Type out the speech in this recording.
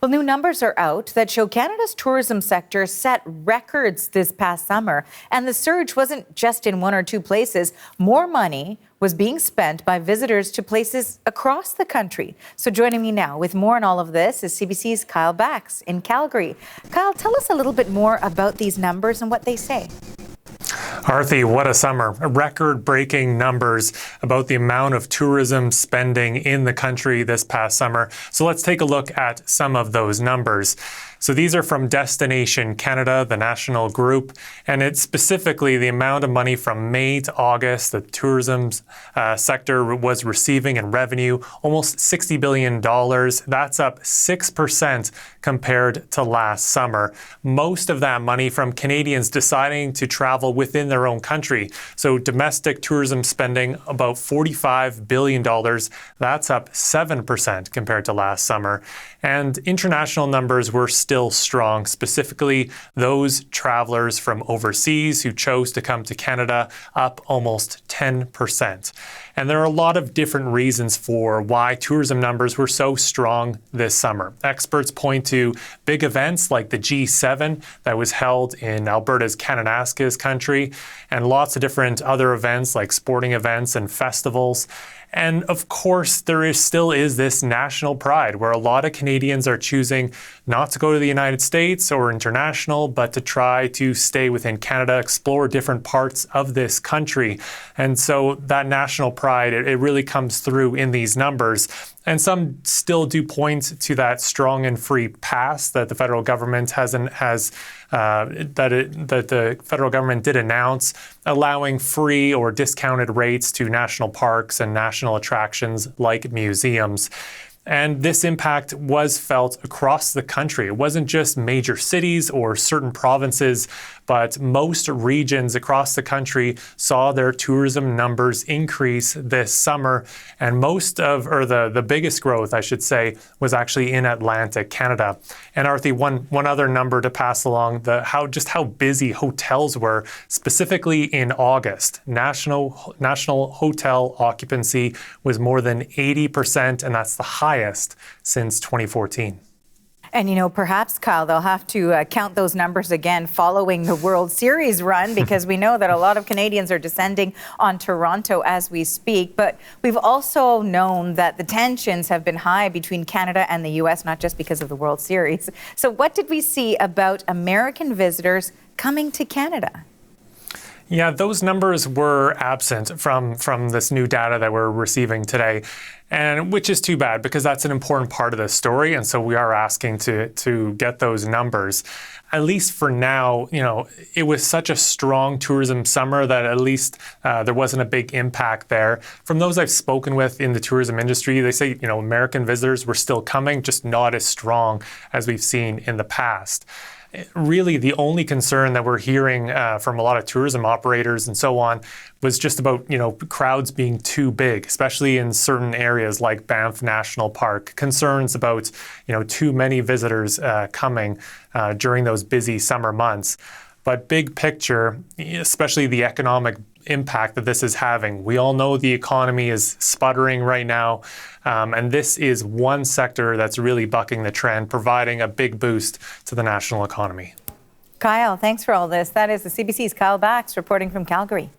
Well, new numbers are out that show Canada's tourism sector set records this past summer. And the surge wasn't just in one or two places. More money was being spent by visitors to places across the country. So joining me now with more on all of this is CBC's Kyle Bax in Calgary. Kyle, tell us a little bit more about these numbers and what they say. Arthi, what a summer. Record-breaking numbers about the amount of tourism spending in the country this past summer. So let's take a look at some of those numbers. So these are from Destination Canada, the national group, and it's specifically the amount of money from May to August the tourism sector was receiving in revenue, almost $60 billion. That's up 6% compared to last summer. Most of that money from Canadians deciding to travel within their own country. So domestic tourism spending about $45 billion. That's up 7% compared to last summer. And international numbers were still strong, specifically those travelers from overseas who chose to come to Canada, up almost 10%. And there are a lot of different reasons for why tourism numbers were so strong this summer. Experts point to big events like the G7 that was held in Alberta's Kananaskis country, and lots of different other events like sporting events and festivals. And of course, there still is this national pride where a lot of Canadians are choosing not to go to the United States or international, but to try to stay within Canada, explore different parts of this country. And so that national pride, it really comes through in these numbers. And some still do point to that strong and free pass that the federal government that the federal government did announce, allowing free or discounted rates to national parks and national attractions like museums. And this impact was felt across the country. It wasn't just major cities or certain provinces, but most regions across the country saw their tourism numbers increase this summer. And the biggest growth, I should say, was actually in Atlantic Canada. And Arthi, one other number to pass along, how busy hotels were, specifically in August. National hotel occupancy was more than 80%, and that's the highest since 2014. And, perhaps, Kyle, they'll have to count those numbers again following the World Series run, because we know that a lot of Canadians are descending on Toronto as we speak. But we've also known that the tensions have been high between Canada and the U.S., not just because of the World Series. So what did we see about American visitors coming to Canada? Yeah, those numbers were absent from this new data that we're receiving today, and which is too bad, because that's an important part of the story, and so we are asking to get those numbers. At least for now, it was such a strong tourism summer that at least there wasn't a big impact there. From those I've spoken with in the tourism industry, they say, American visitors were still coming, just not as strong as we've seen in the past. Really, the only concern that we're hearing from a lot of tourism operators and so on was just about, crowds being too big, especially in certain areas like Banff National Park. Concerns about, too many visitors coming during those busy summer months. But big picture, especially the economic impact that this is having. We all know the economy is sputtering right now, and this is one sector that's really bucking the trend, providing a big boost to the national economy. Kyle, thanks for all this. That is the CBC's Kyle Bax reporting from Calgary.